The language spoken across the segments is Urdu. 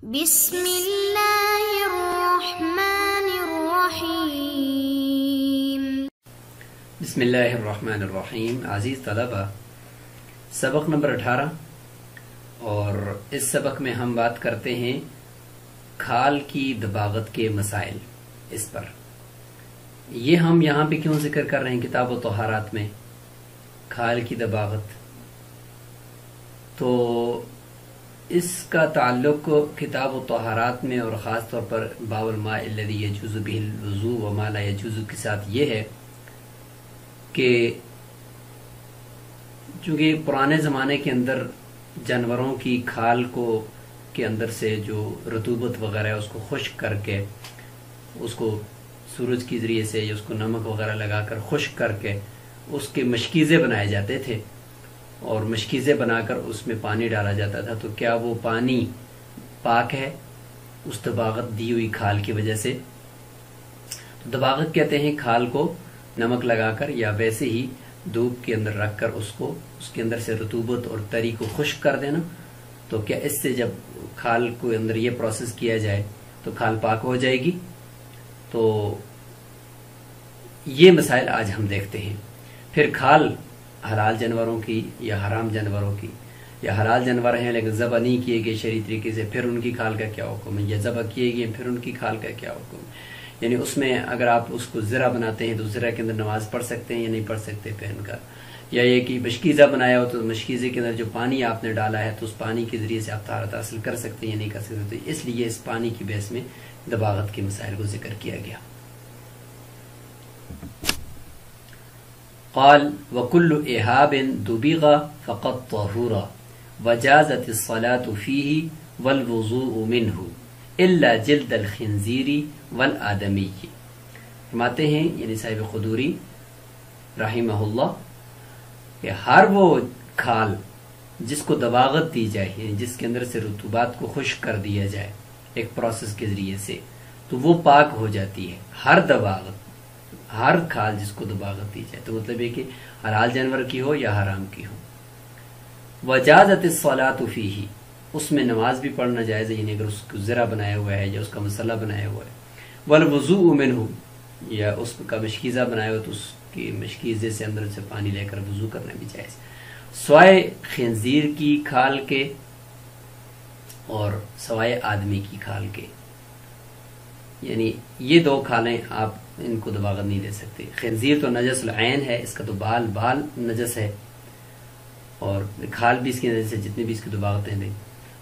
بسم اللہ الرحمن الرحیم۔ بسم اللہ الرحمن الرحیم۔ عزیز طلبہ، سبق نمبر 18 اور اس سبق میں ہم بات کرتے ہیں کھال کی دباغت کے مسائل۔ اس پر یہ ہم یہاں پہ کیوں ذکر کر رہے ہیں کتاب و طہارات میں کھال کی دباغت؟ تو اس کا تعلق کتاب و طہارات میں اور خاص طور پر باب الماء الذی یجوز بہ الوضوء وما لا یجوز کے ساتھ یہ ہے کہ چونکہ پرانے زمانے کے اندر جانوروں کی کھال کے اندر سے جو رطوبت وغیرہ ہے اس کو خشک کر کے اس کو سورج کے ذریعے سے یا اس کو نمک وغیرہ لگا کر خشک کر کے اس کے مشکیزے بنائے جاتے تھے اور مشکیزے بنا کر اس میں پانی ڈالا جاتا تھا۔ تو کیا وہ پانی پاک ہے اس دباغت دی ہوئی کھال کی وجہ سے؟ دباغت کہتے ہیں کھال کو نمک لگا کر یا ویسے ہی دھوپ کے اندر رکھ کر اس کے اندر سے رطوبت اور تری کو خشک کر دینا۔ تو کیا اس سے جب کھال کو اندر یہ پروسیس کیا جائے تو کھال پاک ہو جائے گی؟ تو یہ مسائل آج ہم دیکھتے ہیں۔ پھر کھال حلال جانوروں کی یا حرام جانوروں کی، یا حلال جانور ہیں لیکن ذبح نہیں کیے گئے شرعی طریقے سے، پھر ان کی کھال کا کیا حکم ہے؟ یا ذبح کیے گئے پھر ان کی کھال کا کیا حکم ہے؟ یعنی اس میں اگر آپ اس کو زرہ بناتے ہیں تو زرہ کے اندر نماز پڑھ سکتے ہیں یا نہیں پڑھ سکتے پہن کر؟ یا یہ کہ مشکیزہ بنایا ہو تو مشکیزے کے اندر جو پانی آپ نے ڈالا ہے تو اس پانی کے ذریعے سے آپ طہارت حاصل کر سکتے ہیں یا نہیں کر سکتے؟ تو اس لیے اس پانی کی بحث میں دباغت کے مسائل کو ذکر کیا گیا۔ قال وكل إهاب دبغ فقد طهور وجازت الصلاة فيه والوضوء منه إلا جلد الخنزير والآدمي۔ فرماتے ہیں یعنی صاحب خدوری رحمہ اللہ کہ ہر وہ کھال جس کو دباغت دی جائے یعنی جس کے اندر سے رطوبات کو خشک کر دیا جائے ایک پروسیس کے ذریعے سے تو وہ پاک ہو جاتی ہے۔ ہر دباغت، ہر کھال جس کو دباغت دی جائے، تو مطلب یہ کہ حلال جانور کی ہو یا حرام کی ہو۔ وجازت الصلاۃ فیہ، اس میں نماز بھی پڑھنا جائز ہے، یعنی اگر اس کو زرہ بنایا ہوا ہے یا اس کا مسلح بنایا ہوا ہے۔ والوضوء منہ، یا اس کا مشکیزہ بنایا ہوا تو اس کی مشکیزے سے اندر سے پانی لے کر وضو کرنا بھی جائز، سوائے خنزیر کی کھال کے اور سوائے آدمی کی کھال کے۔ یعنی یہ دو کھالیں آپ ان کو دباغت نہیں دے سکتے۔ خنزیر تو نجس العین ہے، اس کا تو بال نجس ہے، اور کھال بھی اس کی وجہ سے جتنی بھی اس کی دباغتیں دیں،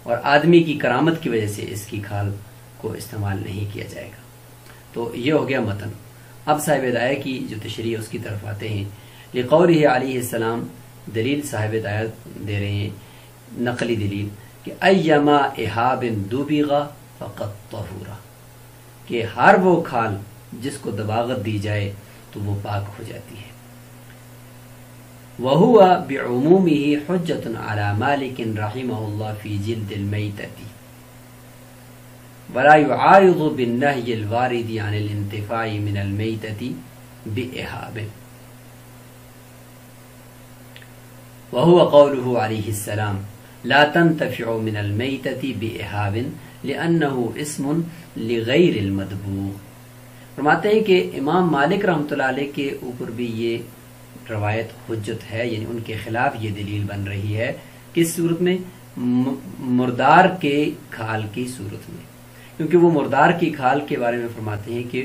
اور آدمی کی کرامت کی وجہ سے اس کی کھال کو استعمال نہیں کیا جائے گا۔ تو یہ ہو گیا متن۔ اب صاحب ہدایہ کی جو تشریح اس کی طرف آتے ہیں۔ لقولہ علیہ السلام، دلیل صاحب ہدایہ دے رہے ہیں، نقلی دلیل، کہ ایما احاب دبغ فقد طہور، کہ ہر وہ کھال جس کو دباغت دی جائے تو وہ پاک ہو جاتی ہے۔ وَهُوَ بِعُمُومِهِ حُجَّةٌ عَلَى مَالِكٍ رَحِمَهُ اللَّهُ فِي جِلْدِ الْمَيْتَةِ وَلَا يُعَارِضُ بِالنَّهْيِ الْوَارِدِ عَنِ الْانْتِفَاعِ مِنَ الْمَيْتَةِ بِإِهَابٍ، وَهُوَ قَوْلُهُ عَلَيْهِ السَّلَامُ لَا تَنْتَفِعُ مِنَ الْمَيْتَةِ بِإِهَابٍ لِأَنَّهُ اسم لغیر المدبوغ۔ فرماتے ہیں کہ امام مالک رحمۃ اللہ علیہ کے اوپر بھی یہ روایت حجت ہے، یعنی ان کے خلاف یہ دلیل بن رہی ہے۔ کس صورت میں؟ مردار کے کھال کی صورت میں، کیونکہ وہ مردار کی کھال کے بارے میں فرماتے ہیں کہ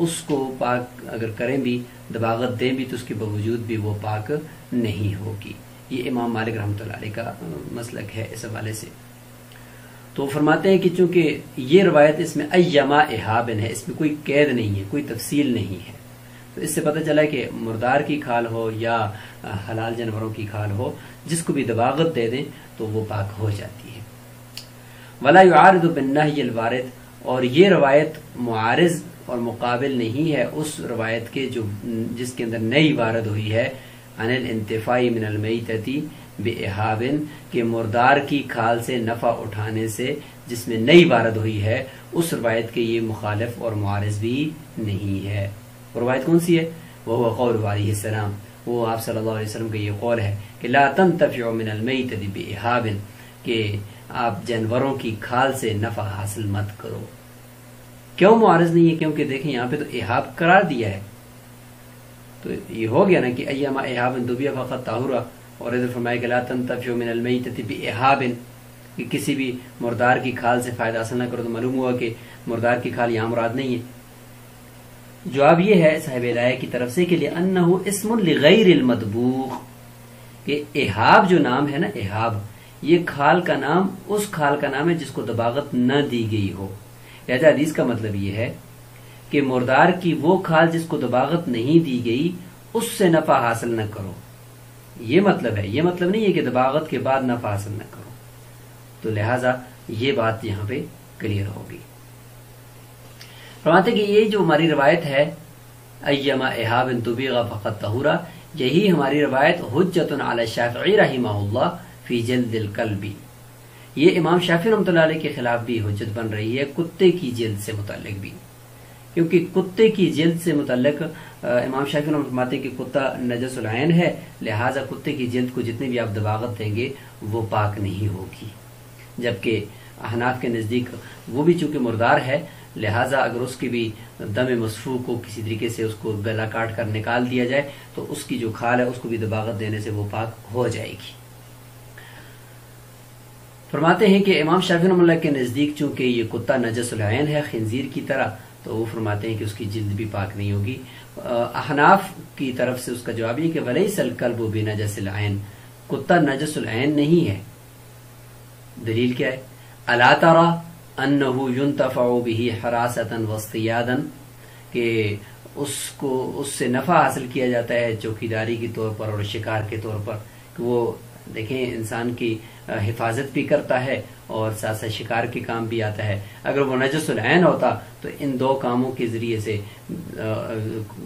اس کو پاک اگر کریں بھی، دباغت دیں بھی، تو اس کے باوجود بھی وہ پاک نہیں ہوگی۔ یہ امام مالک رحمۃ اللہ علیہ کا مسلک ہے اس حوالے سے۔ تو فرماتے ہیں کہ چونکہ یہ روایت اس میں ایما احابن ہے، اس میں کوئی قید نہیں ہے، کوئی تفصیل نہیں ہے، تو اس سے پتہ چلا کہ مردار کی کھال ہو یا حلال جانوروں کی کھال ہو، جس کو بھی دباغت دے دیں تو وہ پاک ہو جاتی ہے۔ ولا يعارض بالنهي الوارد، اور یہ روایت معارض اور مقابل نہیں ہے اس روایت کے جس کے اندر نئی وارد ہوئی ہے عن الانتفاع من المیتۃ بإحاب، کہ مردار کی کھال سے نفع اٹھانے سے جس میں نئی وارد ہوئی ہے، اس روایت کے یہ مخالف اور معارض بھی نہیں ہے۔ روایت کون سی ہے؟ وہ قول علیہ السلام، وہ آپ صلی اللہ علیہ وسلم کا یہ قول ہے کہ لا تنتفع من المیتۃ بإحاب، کہ آپ جانوروں کی کھال سے نفع حاصل مت کرو. کیوں معارض نہیں ہے؟ کیونکہ دیکھیں یہاں پہ تو احاب قرار دیا ہے، تو یہ ہو گیا نا کہ ایما احاب دبیا فقط طہورا، اور ادھر فرمایا کہ لا تنتفعوا من المیتۃ باحاب، کہ کسی بھی مردار کی کھال سے فائدہ حاصل نہ کرو. تو معلوم ہوا کہ مردار کی کھال یہاں مراد نہیں ہے. جواب یہ ہے صاحب الایہ کی طرف سے کہ لأنہ اسم لغیر المطبوخ، کہ احاب جو نام ہے نا، احاب یہ کھال کا نام اس کھال کا نام ہے جس کو دباغت نہ دی گئی ہو. لہذا حدیث کا مطلب یہ ہے کہ مردار کی وہ کھال جس کو دباغت نہیں دی گئی اس سے نفع حاصل نہ کرو، یہ مطلب ہے. یہ مطلب نہیں ہے کہ دباغت کے بعد نفع حاصل نہ کرو. تو لہذا یہ بات یہاں پہ کلیئر ہوگی. فرماتے کہ یہ جو ہماری روایت ہے ایما احاب تبیغ فقط طہورا، یہی ہماری روایت حجت علی الشافعی رحمہ اللہ فی جلد الکلب، یہ امام شافعی رحمۃ اللہ علیہ کے خلاف بھی حجت بن رہی ہے کتے کی جلد سے متعلق بھی، کیونکہ کتے کی جلد سے متعلق امام شافعی رحمۃ اللہ فرماتے کہ کتا نجس العین ہے، لہٰذا کتے کی جلد کو جتنی بھی آپ دباغت دیں گے وہ پاک نہیں ہوگی. جبکہ احناف کے نزدیک وہ بھی چونکہ مردار ہے، لہٰذا اگر اس کی بھی دم مسفوح کو کسی طریقے سے اس کو گلا کاٹ کر نکال دیا جائے تو اس کی جو کھال ہے اس کو بھی دباغت دینے سے وہ پاک ہو جائے گی. فرماتے ہیں کہ امام شافعی رحمۃ اللہ کے نزدیک چونکہ یہ کتا نجس العین ہے خنزیر کی طرح، تو وہ فرماتے ہیں کہ اس کی جلد بھی پاک نہیں ہوگی. احناف کی طرف سے اس کا جواب یہ کہ ولیس الکلب بنجس العین، کتا نجس العین نہیں ہے. دلیل کیا ہے؟ الا تری انہ ینتفع بہ حراسۃ واصطیادا، کہ اس سے نفع حاصل کیا جاتا ہے چوکیداری کے طور پر اور شکار کے طور پر، کہ وہ دیکھیں انسان کی حفاظت بھی کرتا ہے اور ساتھ ساتھ شکار کے کام بھی آتا ہے. اگر وہ نجس العین ہوتا تو ان دو کاموں کے ذریعے سے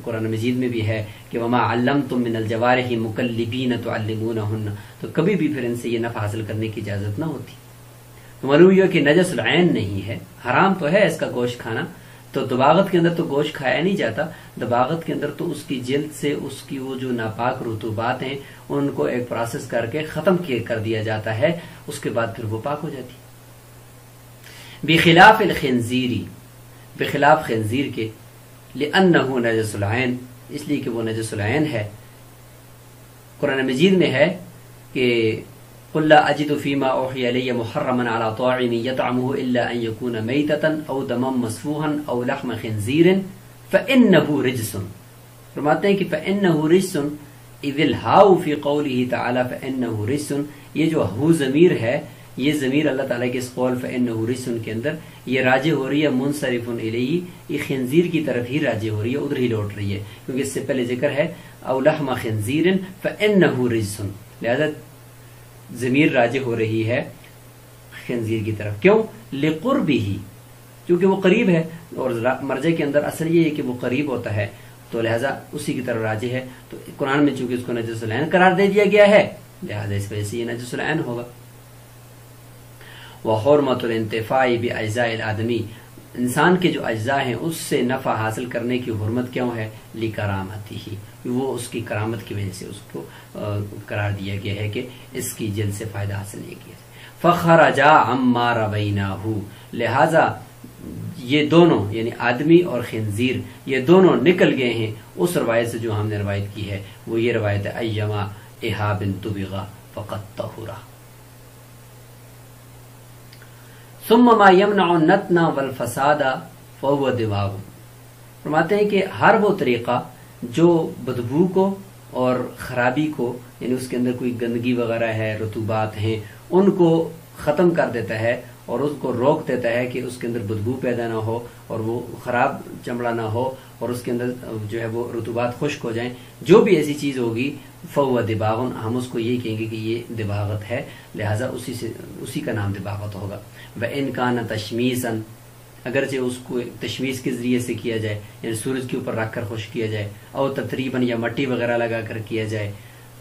قرآن مجید میں بھی ہے کہ وما علمتم من الجوارح مکلبین تعلمونہن، تو کبھی بھی پھر ان سے یہ نفع حاصل کرنے کی اجازت نہ ہوتی. تو معلوم یہ کہ نجس العین نہیں ہے، حرام تو ہے اس کا گوشت کھانا. تو دباغت کے اندر تو گوشت کھایا نہیں جاتا، دباغت کے اندر تو اس کی جلد سے اس کی وہ جو ناپاک رطوبات ہیں ان کو ایک پروسیس کر کے ختم کر دیا جاتا ہے، اس کے بعد پھر وہ پاک ہو جاتی. بخلاف الخنزیری، بخلاف خنزیر کے، لأنہ نجس العین، اس لیے کہ وہ نجس العین ہے. قرآن مجید میں ہے کہ قل لا اجد فيما اوحي الي محرما على طاعم يطعمه الا ان يكون ميتة او دما مسفوحا او لحم خنزير فانه رجس. فرماتے ہیں کہ فانه رجس، اذ الهاء في قوله تعالى فانه رجس، یہ جو ہو ضمیر ہے یہ ضمیر اللہ تعالیٰ کے اس قول فانه رجس کے اندر یہ راجع ہو رہی ہے منصرف الیہ، یہ خنزیر کی طرف ہی راجع ہو رہی ہے، ادھر ہی لوٹ رہی ہے، کیونکہ اس سے پہلے ذکر ہے او لحم خنزیر فانه رجس، لہذا ضمیر راجع ہو رہی ہے خنزیر کی طرف. کیوں؟ لقربہ، کیونکہ وہ قریب ہے، اور مرجع کے اندر اصل یہ ہے کہ وہ قریب ہوتا ہے، تو لہذا اسی کی طرف راجع ہے. تو قرآن میں چونکہ اس کو نجس العین قرار دے دیا گیا ہے، لہذا اس وجہ سے یہ نجس العین ہوگا. وحرمۃ الانتفاع باجزاء الآدمی، انسان کے جو اجزاء ہیں اس سے نفع حاصل کرنے کی حرمت کیوں ہے؟ لکرامتہ، وہ اس کی کرامت کی وجہ سے اس کو قرار دیا گیا ہے کہ اس کی جلد سے فائدہ حاصل نہیں کیا. فخرجا عما رویناہ، لہذا یہ دونوں یعنی آدمی اور خنزیر یہ دونوں نکل گئے ہیں اس روایت سے جو ہم نے روایت کی ہے، وہ یہ روایت ہے ایما احاب طبغ فقط طہورا. ثم ما يمنع النتن والفساد فهو دماغ. فرماتے ہیں کہ ہر وہ طریقہ جو بدبو کو اور خرابی کو، یعنی اس کے اندر کوئی گندگی وغیرہ ہے، رطوبات ہیں، ان کو ختم کر دیتا ہے اور اس کو روک دیتا ہے کہ اس کے اندر بدبو پیدا نہ ہو اور وہ خراب چمڑا نہ ہو اور اس کے اندر جو ہے وہ رطوبات خشک ہو جائیں. جو بھی ایسی چیز ہوگی فهو دباغ، ہم اس کو یہ کہیں گے کہ یہ دباغت ہے، لہذا اسی کا نام دباغت ہوگا. وَإِنْ كَانَ تَشْمِيسًا، اگرچہ اس کو تشمیس کے ذریعے سے کیا جائے، یعنی سورج کے اوپر رکھ کر خشک کیا جائے، اور تتریباً یا مٹی وغیرہ لگا کر کیا جائے،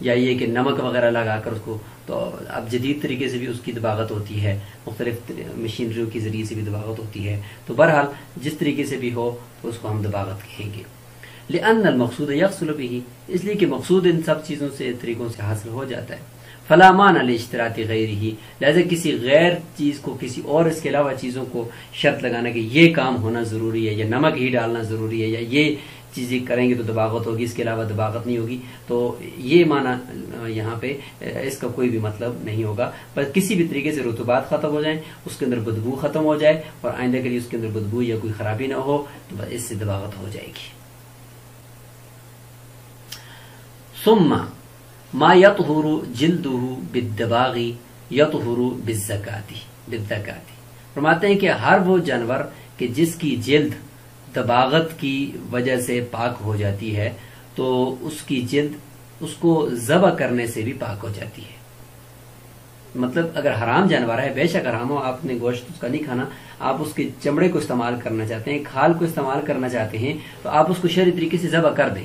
یا یہ کہ نمک وغیرہ لگا کر اس کو، تو اب جدید طریقے سے بھی اس کی دباغت ہوتی ہے، مختلف مشینریوں کے ذریعے سے بھی دباغت ہوتی ہے. تو بہرحال جس طریقے سے بھی ہو تو اس کو ہم دباغت کہیں گے. لأن المقصود يحصل به، اس لیے کہ مقصود ان سب چیزوں سے طریقوں سے حاصل ہو جاتا ہے. فلا معنی لاشتراط غیرہ، لہذا کسی غیر چیز کو، کسی اور اس کے علاوہ چیزوں کو شرط لگانا کہ یہ کام ہونا ضروری ہے، یا نمک ہی ڈالنا ضروری ہے، یا یہ چیزیں کریں گے تو دباغت ہوگی، اس کے علاوہ دباغت نہیں ہوگی، تو یہ معنی یہاں پہ اس کا کوئی بھی مطلب نہیں ہوگا۔ بس کسی بھی طریقے سے رطوبات ختم ہو جائیں، اس کے اندر بدبو ختم ہو جائے، اور آئندہ کے لیے اس کے اندر بدبو یا کوئی خرابی نہ ہو، تو بس اس سے دباغت ہو جائے گی۔ ثم ما يطهر جلده بالدباغ يطهر بالزکات، فرماتے ہیں کہ ہر وہ جانور کہ جس کی جلد دباغت کی وجہ سے پاک ہو جاتی ہے تو اس کی جلد اس کو ذبح کرنے سے بھی پاک ہو جاتی ہے۔ مطلب اگر حرام جانور ہے، بے شک حرام ہو، آپ نے گوشت اس کا نہیں کھانا، آپ اس کے چمڑے کو استعمال کرنا چاہتے ہیں، کھال کو استعمال کرنا چاہتے ہیں، تو آپ اس کو شرعی طریقے سے ذبح کر دیں۔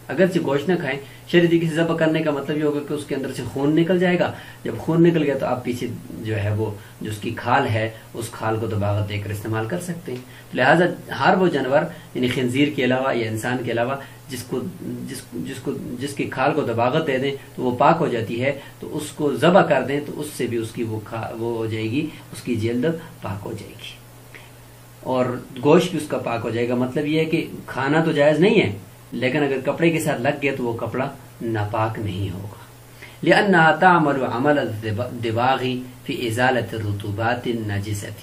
اگرچہ گوشت نہ کھائیں، شرعی طریقے سے ذبح کرنے کا مطلب یہ ہوگا کہ اس کے اندر سے خون نکل جائے گا، جب خون نکل گیا تو آپ پیچھے جو ہے وہ جو اس کی کھال ہے اس کھال کو دباغت دے کر استعمال کر سکتے ہیں۔ تو لہٰذا ہر وہ جانور یعنی خنزیر کے علاوہ یا انسان کے علاوہ جس کی کھال کو دباغت دے دیں تو وہ پاک ہو جاتی ہے، تو اس کو ذبح کر دیں تو اس سے بھی اس کی وہ ہو جائے گی، اس کی جلد پاک ہو جائے گی، اور گوشت بھی اس کا پاک ہو جائے گا۔ مطلب یہ ہے کہ کھانا تو جائز نہیں ہے، لیکن اگر کپڑے کے ساتھ لگ گیا تو وہ کپڑا ناپاک نہیں ہوگا۔ لأنها تعمل عمل الدباغ فی ازالۃ الرطوبات النجسۃ،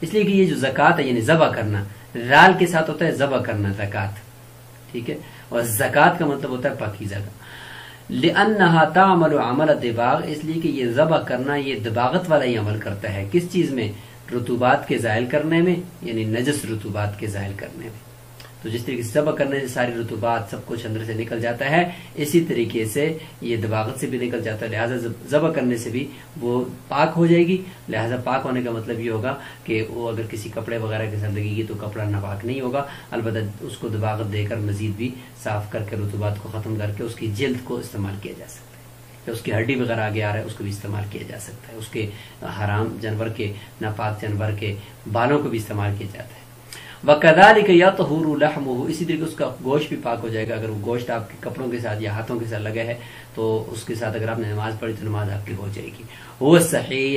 اس لیے کہ یہ جو زکوٰۃ ہے یعنی ذبح کرنا، رال کے ساتھ ہوتا ہے ذبح کرنا زکوٰۃ، ٹھیک ہے، اور زکوٰۃ کا مطلب ہوتا ہے پاکیزہ کا۔ لأنها تعمل عمل الدباغ، اس لیے کہ یہ ذبح کرنا یہ دباغت والا ہی عمل کرتا ہے، کس چیز میں؟ رطوبات کے زائل کرنے میں، یعنی نجس رطوبات کے زائل کرنے میں۔ تو جس طریقے سے ذبح کرنے سے ساری رطوبات سب کچھ اندر سے نکل جاتا ہے، اسی طریقے سے یہ دباغت سے بھی نکل جاتا ہے، لہٰذا ذبح کرنے سے بھی وہ پاک ہو جائے گی۔ لہٰذا پاک ہونے کا مطلب یہ ہوگا کہ وہ اگر کسی کپڑے وغیرہ کے ساتھ لگے گی تو کپڑا ناپاک نہیں ہوگا، البتہ اس کو دباغت دے کر مزید بھی صاف کر کے رطوبات کو ختم کر کے اس کی جلد کو استعمال کیا جا سکتا ہے، یا اس کی ہڈی وغیرہ آگے آ رہا ہے اس کو بھی استعمال کیا جا سکتا ہے، اس کے حرام جانور کے، ناپاک جانور کے بالوں کو بھی استعمال کیا جاتا ہے۔ وَكَذَلِكَ يَطْهُرُ لَحْمُهُ، اسی طریقے اس کا گوشت بھی پاک ہو جائے گا۔ اگر وہ گوشت آپ کے کپڑوں کے ساتھ یا ہاتھوں کے ساتھ لگا ہے تو اس کے ساتھ اگر آپ نے نماز پڑھی تو نماز آپ کی ہو جائے گی۔ وہ صحیح،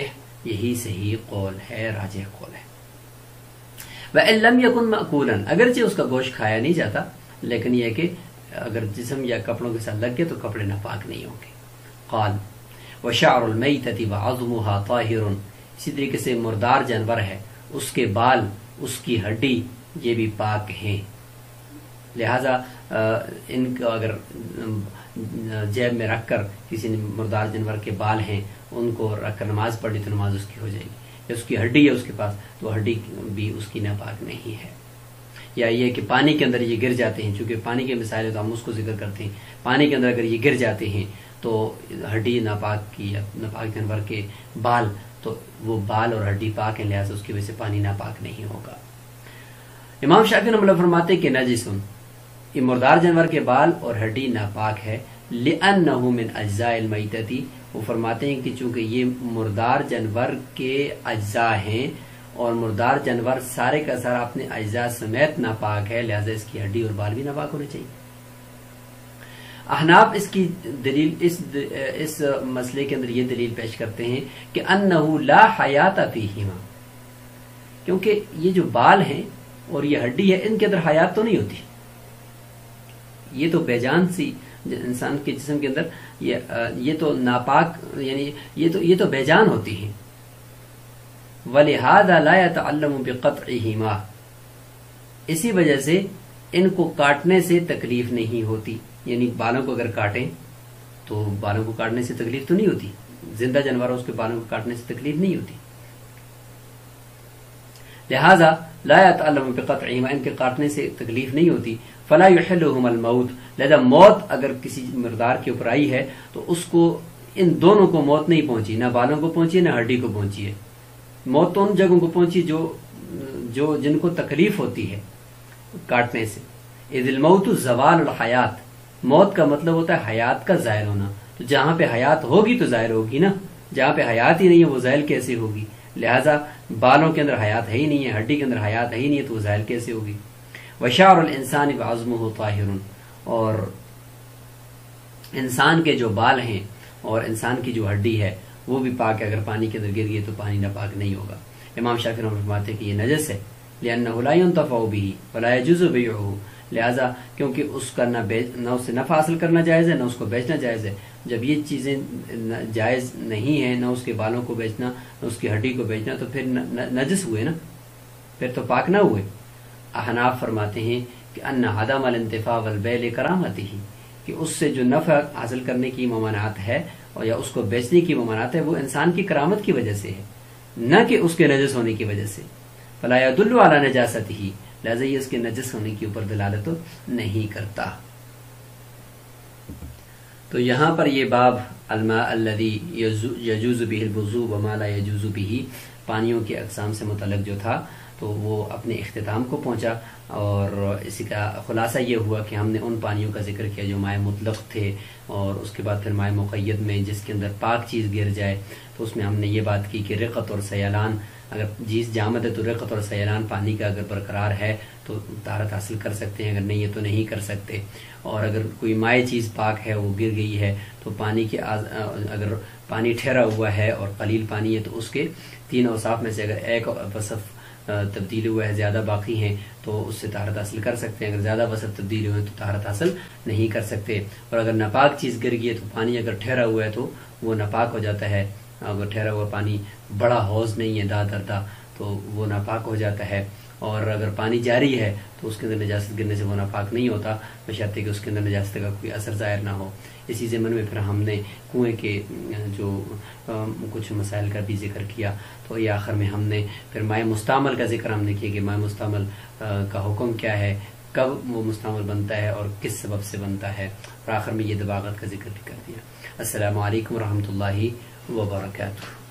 یہی صحیح قول ہے، راجح قول ہے۔ وَإِن لَمْ يَكُنْ مَأْكُولًا، اگرچہ اس کا گوشت کھایا نہیں جاتا، لیکن یہ کہ اگر جسم یا کپڑوں کے ساتھ لگ گئے تو کپڑے ناپاک نہیں ہوں گے۔ قال وَشَعْرُ الْمَيْتَةِ وَعَظْمُهَا طَاهِرٌ، اسی طریقے سے مردار جانور ہے، اس کے بال، اس کی ہڈی، یہ بھی پاک ہیں، لہذا ان کو اگر جیب میں رکھ کر کسی مردار جانور کے بال ہیں ان کو رکھ کر نماز پڑھی تو نماز اس کی ہو جائے گی، یا اس کی ہڈی ہے اس کے پاس تو ہڈی بھی اس کی ناپاک نہیں ہے۔ یا یہ کہ پانی کے اندر یہ گر جاتے ہیں، چونکہ پانی کے مسائل تو ہم اس کو ذکر کرتے ہیں، پانی کے اندر اگر یہ گر جاتے ہیں تو ہڈی ناپاک کی یا ناپاک جانور کے بال، تو وہ بال اور ہڈی پاک ہیں، لہذا اس کی وجہ سے پانی ناپاک نہیں ہوگا۔ امام شافعی رحمۃ اللہ فرماتے کہ نجسن، یہ مردار جانور کے بال اور ہڈی ناپاک ہے، لأنہ من اجزاء المیتۃ، وہ فرماتے ہیں کہ چونکہ یہ مردار جانور کے اجزاء ہیں اور مردار جانور سارے کا سارا اپنے اجزاء سمیت ناپاک ہے، لہذا اس کی ہڈی اور بال بھی ناپاک ہونے چاہیے۔ احناف اس کی دلیل اس مسئلے کے اندر یہ دلیل پیش کرتے ہیں کہ انہ لا حیات فیہما، کیونکہ یہ جو بال ہیں اور یہ ہڈی ہے ان کے اندر حیات تو نہیں ہوتی، یہ تو بے جان سی انسان کے جسم کے اندر یہ تو ناپاک، یعنی یہ تو بے جان ہوتی ہیں۔ وَلِهَذَا لَا يَتَعَلَّمُ بِقَطْعِهِمَا، اسی وجہ سے ان کو کاٹنے سے تکلیف نہیں ہوتی، یعنی بالوں کو اگر کاٹیں تو بالوں کو کاٹنے سے تکلیف تو نہیں ہوتی، زندہ جانور اس کے بالوں کو کاٹنے سے تکلیف نہیں ہوتی، لہذا لا يتعلم بقطعهما، ان کے کاٹنے سے تکلیف نہیں ہوتی۔ فلا يحلهم الموت، لہذا موت اگر کسی مردار کے اوپر آئی ہے تو اس کو ان دونوں کو موت نہیں پہنچی، نہ بالوں کو پہنچی نہ ہڈی کو پہنچی ہے، موت تو ان جگہوں کو پہنچی جو جن کو تکلیف ہوتی ہے کاٹنے سے۔ اذ الموت زوال الحیات، موت کا مطلب ہوتا ہے حیات کا ظاہر ہونا، تو جہاں پہ حیات ہوگی تو ظاہر ہوگی نا، جہاں پہ حیات ہی نہیں ہے وہ ظاہر کیسے ہوگی؟ لہذا بالوں کے اندر حیات ہے ہی نہیں ہے، ہڈی کے اندر حیات ہے ہی نہیں ہے، تو وہ ظاہر کیسے ہوگی؟ وشعر الانسان وعظمه طاہر، اور انسان کے جو بال ہیں اور انسان کی جو ہڈی ہے وہ بھی پاک ہے، اگر پانی کے اندر گر گئی تو پانی ناپاک نہیں ہوگا۔ امام شافعی رحمۃ اللہ فرماتے ہیں کہ یہ نجس ہے، لأنه لا ينتفع به ولا يجوز بيعه، لہذا کیونکہ اس کا نہ اس سے نفع حاصل کرنا جائز ہے، نہ اس کو بیچنا جائز ہے۔ جب یہ چیزیں جائز نہیں ہیں، نہ اس کے بالوں کو بیچنا، نہ اس کی ہڈی کو بیچنا، تو پھر نجس ہوئے نا، پھر تو پاک نہ ہوئے۔ احناف فرماتے ہیں کہ ان عدم الانتفاع والبیع لکرامتہ، کہ اس سے جو نفع حاصل کرنے کی ممانعت ہے اور یا اس کو بیچنے کی ممانعت ہے وہ انسان کی کرامت کی وجہ سے ہے، نہ کہ اس کے نجس ہونے کی وجہ سے۔ فلا يدل علی نجاستہ، لہذا یہ اس کے نجس ہونے کے اوپر دلالت نہیں کرتا۔ تو یہاں پر یہ باب الماء الذی یجوز بہ الوضوء وما لا یجوز بہ، پانیوں کے اقسام سے متعلق جو تھا تو وہ اپنے اختتام کو پہنچا، اور اسی کا خلاصہ یہ ہوا کہ ہم نے ان پانیوں کا ذکر کیا جو مائع مطلق تھے، اور اس کے بعد پھر مائع مقید میں جس کے اندر پاک چیز گر جائے، تو اس میں ہم نے یہ بات کی کہ رقت اور سیلان، اگر چیز جامد ہے تو رقت اور سیلان پانی کا اگر برقرار ہے تو طہارت حاصل کر سکتے ہیں، اگر نہیں ہے تو نہیں کر سکتے۔ اور اگر کوئی مائع چیز پاک ہے، وہ گر گئی ہے، تو پانی کے اگر پانی ٹھہرا ہوا ہے اور قلیل پانی ہے تو اس کے 3 اوصاف میں سے اگر ایک وصف تبدیل ہوا ہے، زیادہ باقی ہیں، تو اس سے طہارت حاصل کر سکتے ہیں، اگر زیادہ وصف تبدیل ہوئے تو طہارت حاصل نہیں کر سکتے۔ اور اگر ناپاک چیز گر گئی ہے تو پانی اگر ٹھہرا ہوا ہے تو وہ ناپاک ہو جاتا ہے، اگر ٹھہرا ہوا پانی بڑا حوض نہیں ہے دا دردا تو وہ ناپاک ہو جاتا ہے، اور اگر پانی جاری ہے تو اس کے اندر نجاست گرنے سے وہ ناپاک نہیں ہوتا، بشرطے کہ اس کے اندر نجاست کا کوئی اثر ظاہر نہ ہو۔ اسی ضمن میں پھر ہم نے کنویں کے جو کچھ مسائل کا بھی ذکر کیا، تو یہ آخر میں ہم نے پھر مائع مستعمل کا ذکر ہم نے کیا کہ مائع مستعمل کا حکم کیا ہے، کب وہ مستعمل بنتا ہے اور کس سبب سے بنتا ہے، اور آخر میں یہ دباغت کا ذکر بھی کر دیا۔ السلام علیکم ورحمۃ اللہ وبرکاتہ۔